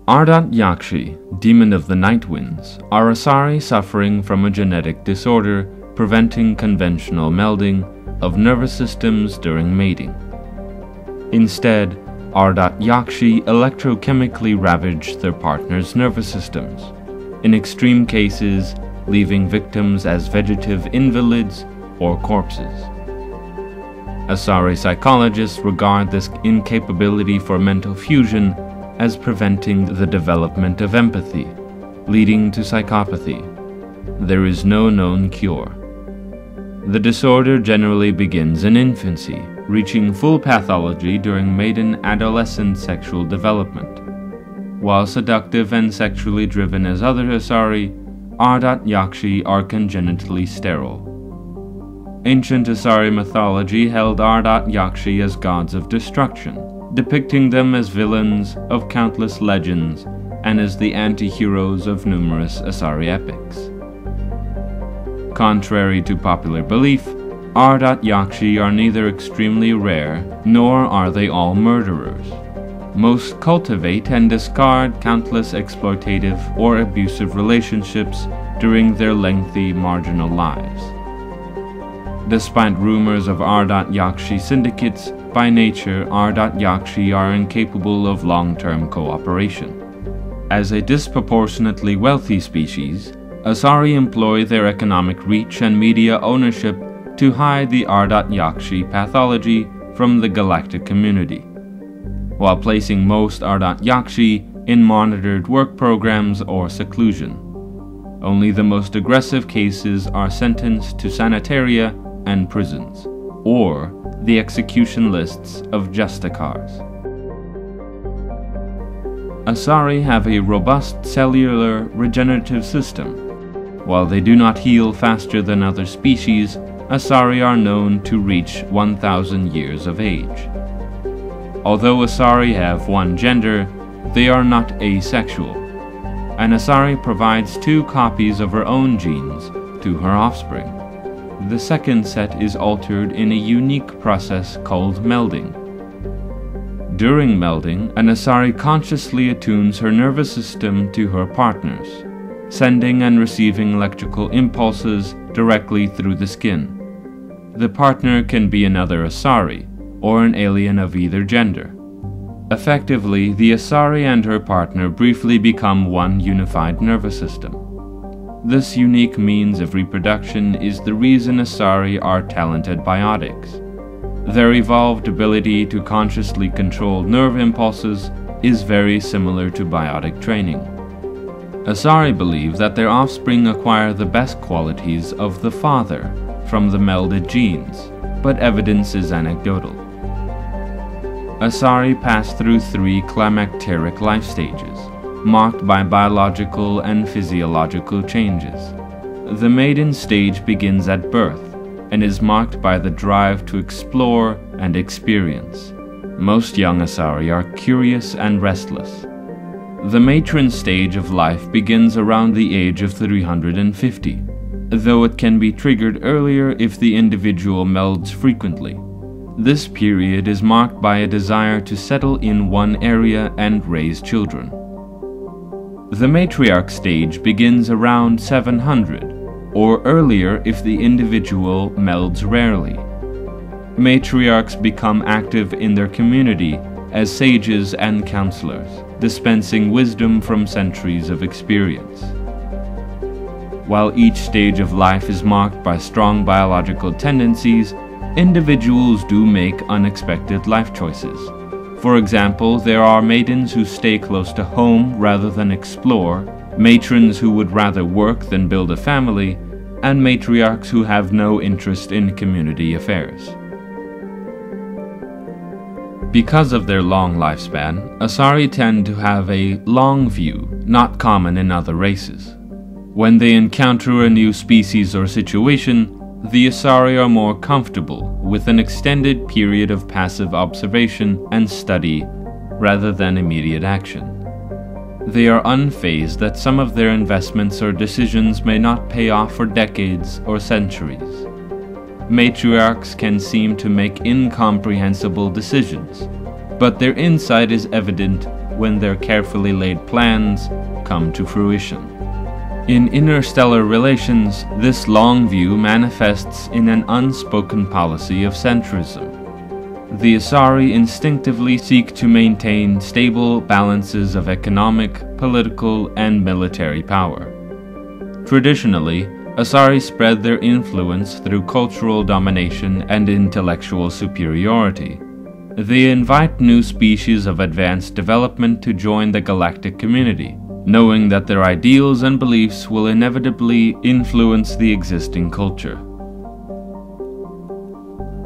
Ardat Yakshi, Demon of the Night Winds, are Asari suffering from a genetic disorder preventing conventional melding of nervous systems during mating. Instead, Ardat Yakshi electrochemically ravage their partner's nervous systems, in extreme cases leaving victims as vegetative invalids or corpses. Asari psychologists regard this incapability for mental fusion as preventing the development of empathy, leading to psychopathy. There is no known cure. The disorder generally begins in infancy, reaching full pathology during maiden adolescent sexual development. While seductive and sexually driven as other Asari, Ardat Yakshi are congenitally sterile. Ancient Asari mythology held Ardat Yakshi as gods of destruction, depicting them as villains of countless legends and as the anti-heroes of numerous Asari epics. Contrary to popular belief, Ardat Yakshi are neither extremely rare nor are they all murderers. Most cultivate and discard countless exploitative or abusive relationships during their lengthy marginal lives. Despite rumors of Ardat Yakshi syndicates, by nature, Ardat Yakshi are incapable of long-term cooperation. As a disproportionately wealthy species, Asari employ their economic reach and media ownership to hide the Ardat Yakshi pathology from the galactic community, while placing most Ardat Yakshi in monitored work programs or seclusion. Only the most aggressive cases are sentenced to sanitaria and prisons, or the execution lists of justicars. Asari have a robust cellular regenerative system. While they do not heal faster than other species, Asari are known to reach 1,000 years of age. Although Asari have one gender, they are not asexual. An Asari provides 2 copies of her own genes to her offspring. The second set is altered in a unique process called melding. During melding, an Asari consciously attunes her nervous system to her partner's, sending and receiving electrical impulses directly through the skin. The partner can be another Asari, or an alien of either gender. Effectively, the Asari and her partner briefly become one unified nervous system. This unique means of reproduction is the reason Asari are talented biotics. Their evolved ability to consciously control nerve impulses is very similar to biotic training. Asari believe that their offspring acquire the best qualities of the father from the melded genes, but evidence is anecdotal. Asari pass through 3 climacteric life stages, marked by biological and physiological changes. The maiden stage begins at birth and is marked by the drive to explore and experience. Most young Asari are curious and restless. The matron stage of life begins around the age of 350, though it can be triggered earlier if the individual melds frequently. This period is marked by a desire to settle in one area and raise children. The matriarch stage begins around 700, or earlier if the individual melds rarely. Matriarchs become active in their community as sages and counselors, dispensing wisdom from centuries of experience. While each stage of life is marked by strong biological tendencies, individuals do make unexpected life choices. For example, there are maidens who stay close to home rather than explore, matrons who would rather work than build a family, and matriarchs who have no interest in community affairs. Because of their long lifespan, Asari tend to have a long view, not common in other races. When they encounter a new species or situation, the Asari are more comfortable with an extended period of passive observation and study rather than immediate action. They are unfazed that some of their investments or decisions may not pay off for decades or centuries. Matriarchs can seem to make incomprehensible decisions, but their insight is evident when their carefully laid plans come to fruition. In interstellar relations, this long view manifests in an unspoken policy of centrism. The Asari instinctively seek to maintain stable balances of economic, political, and military power. Traditionally, Asari spread their influence through cultural domination and intellectual superiority. They invite new species of advanced development to join the galactic community, knowing that their ideals and beliefs will inevitably influence the existing culture.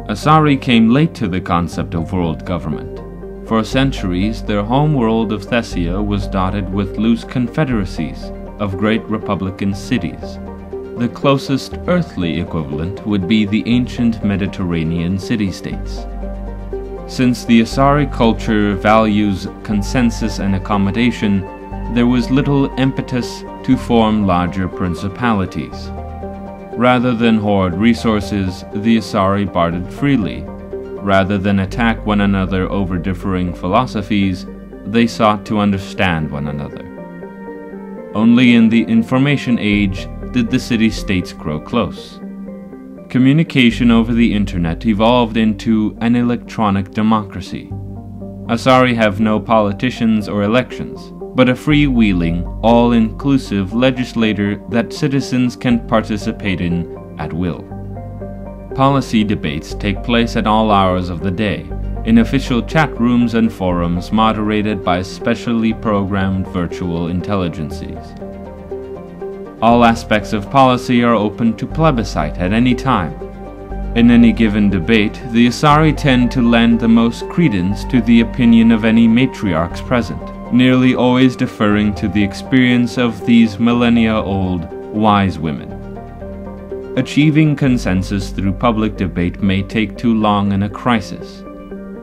Asari came late to the concept of world government. For centuries, their home world of Thessia was dotted with loose confederacies of great republican cities. The closest earthly equivalent would be the ancient Mediterranean city-states. Since the Asari culture values consensus and accommodation, there was little impetus to form larger principalities. Rather than hoard resources, the Asari bartered freely. Rather than attack one another over differing philosophies, they sought to understand one another. Only in the information age did the city-states grow close. Communication over the internet evolved into an electronic democracy. Asari have no politicians or elections, but a freewheeling, all-inclusive legislature that citizens can participate in at will. Policy debates take place at all hours of the day, in official chat rooms and forums moderated by specially programmed virtual intelligences. All aspects of policy are open to plebiscite at any time. In any given debate, the Asari tend to lend the most credence to the opinion of any matriarchs present, nearly always deferring to the experience of these millennia-old wise women. Achieving consensus through public debate may take too long in a crisis.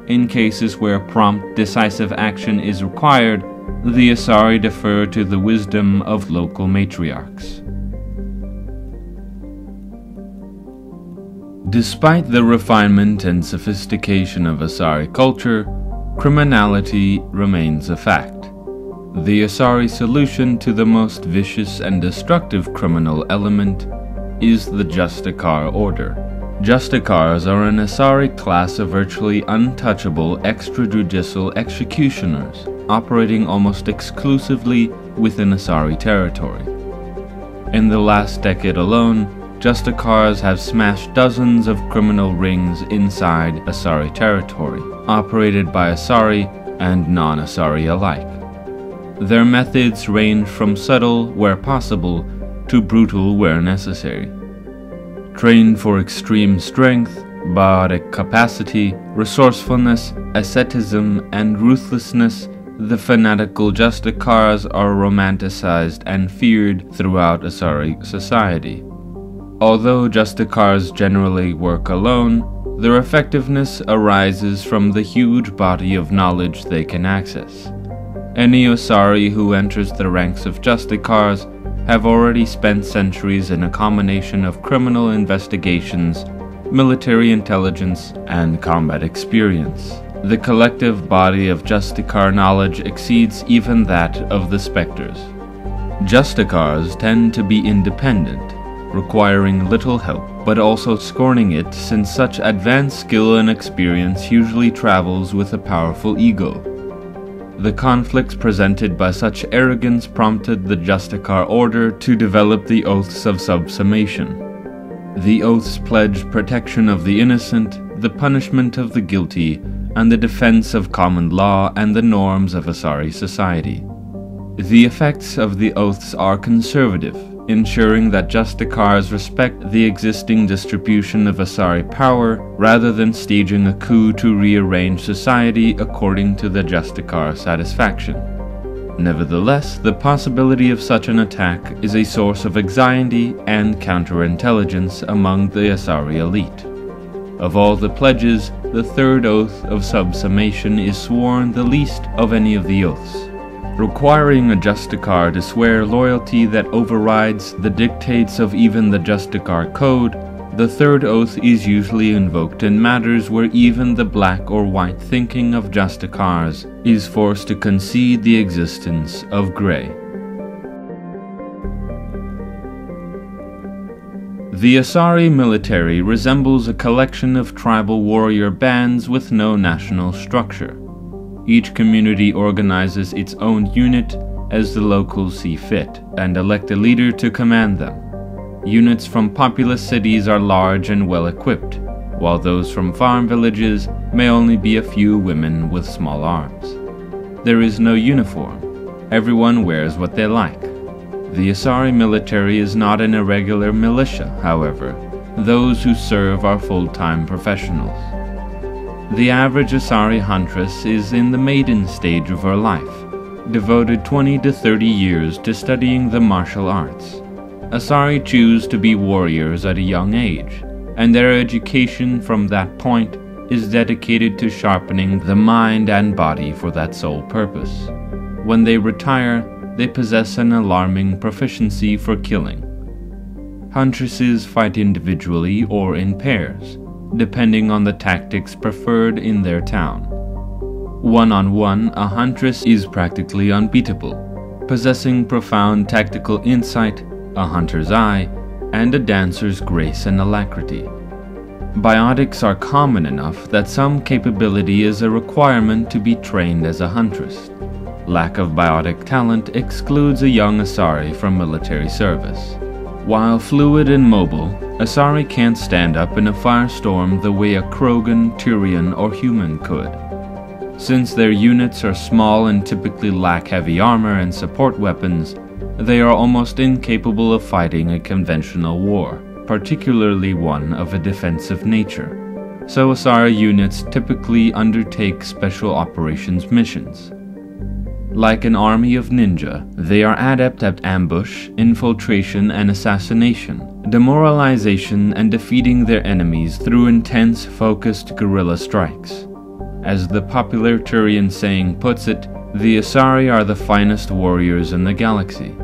In cases where prompt, decisive action is required, the Asari defer to the wisdom of local matriarchs. Despite the refinement and sophistication of Asari culture, criminality remains a fact. The Asari solution to the most vicious and destructive criminal element is the Justicar order. Justicars are an Asari class of virtually untouchable extrajudicial executioners, operating almost exclusively within Asari territory. In the last decade alone, Justicars have smashed dozens of criminal rings inside Asari territory, operated by Asari and non-Asari alike. Their methods range from subtle where possible to brutal where necessary. Trained for extreme strength, biotic capacity, resourcefulness, asceticism, and ruthlessness, the fanatical Justicars are romanticized and feared throughout Asari society. Although Justicars generally work alone, their effectiveness arises from the huge body of knowledge they can access. Any Asari who enters the ranks of Justicars have already spent centuries in a combination of criminal investigations, military intelligence, and combat experience. The collective body of Justicar knowledge exceeds even that of the Spectres. Justicars tend to be independent, requiring little help, but also scorning it since such advanced skill and experience usually travels with a powerful ego. The conflicts presented by such arrogance prompted the Justicar order to develop the Oaths of Subsummation. The oaths pledge protection of the innocent, the punishment of the guilty, and the defense of common law and the norms of Asari society. The effects of the oaths are conservative, ensuring that Justicars respect the existing distribution of Asari power rather than staging a coup to rearrange society according to the Justicar satisfaction. Nevertheless, the possibility of such an attack is a source of anxiety and counterintelligence among the Asari elite. Of all the pledges, the third oath of subsummation is sworn the least of any of the oaths. Requiring a Justicar to swear loyalty that overrides the dictates of even the Justicar code, The third oath is usually invoked in matters where even the black or white thinking of Justicars is forced to concede the existence of gray. The Asari military resembles a collection of tribal warrior bands with no national structure. Each community organizes its own unit as the locals see fit and elect a leader to command them. Units from populous cities are large and well equipped, while those from farm villages may only be a few women with small arms. There is no uniform. Everyone wears what they like. The Asari military is not an irregular militia, however. Those who serve are full-time professionals. The average Asari huntress is in the maiden stage of her life, devoted 20 to 30 years to studying the martial arts. Asari choose to be warriors at a young age, and their education from that point is dedicated to sharpening the mind and body for that sole purpose. When they retire, they possess an alarming proficiency for killing. Huntresses fight individually or in pairs, depending on the tactics preferred in their town. One-on-one, a huntress is practically unbeatable, possessing profound tactical insight, a hunter's eye, and a dancer's grace and alacrity. Biotics are common enough that some capability is a requirement to be trained as a huntress. Lack of biotic talent excludes a young Asari from military service. While fluid and mobile, Asari can't stand up in a firestorm the way a Krogan, Tyrian, or human could. Since their units are small and typically lack heavy armor and support weapons, they are almost incapable of fighting a conventional war, particularly one of a defensive nature. So Asari units typically undertake special operations missions. Like an army of ninja, they are adept at ambush, infiltration, and assassination, demoralization, and defeating their enemies through intense, focused guerrilla strikes. As the popular Turian saying puts it, the Asari are the finest warriors in the galaxy.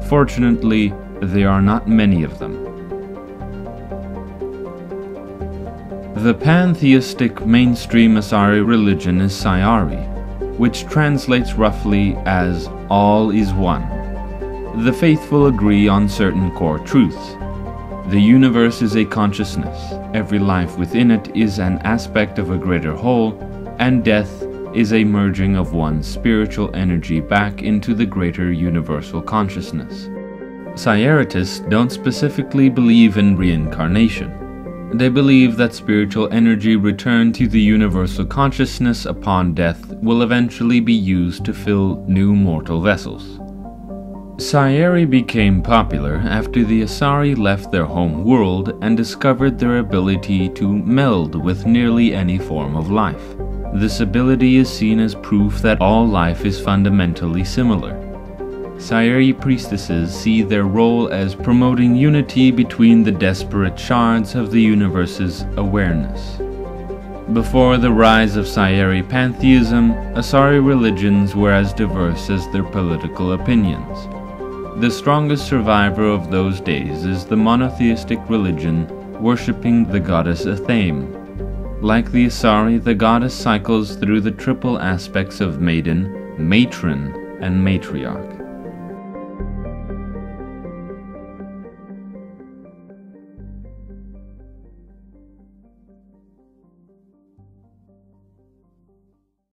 Fortunately, there are not many of them. The pantheistic mainstream Asari religion is Sayari, which translates roughly as all is one. The faithful agree on certain core truths. The universe is a consciousness, every life within it is an aspect of a greater whole, and death is a merging of one's spiritual energy back into the greater universal consciousness. Sayaritists don't specifically believe in reincarnation. They believe that spiritual energy returned to the universal consciousness upon death will eventually be used to fill new mortal vessels. Sayari became popular after the Asari left their home world and discovered their ability to meld with nearly any form of life. This ability is seen as proof that all life is fundamentally similar. Sayari priestesses see their role as promoting unity between the disparate shards of the universe's awareness. Before the rise of Sayari pantheism, Asari religions were as diverse as their political opinions. The strongest survivor of those days is the monotheistic religion worshipping the goddess Athame. Like the Asari, the goddess cycles through the triple aspects of maiden, matron, and matriarch.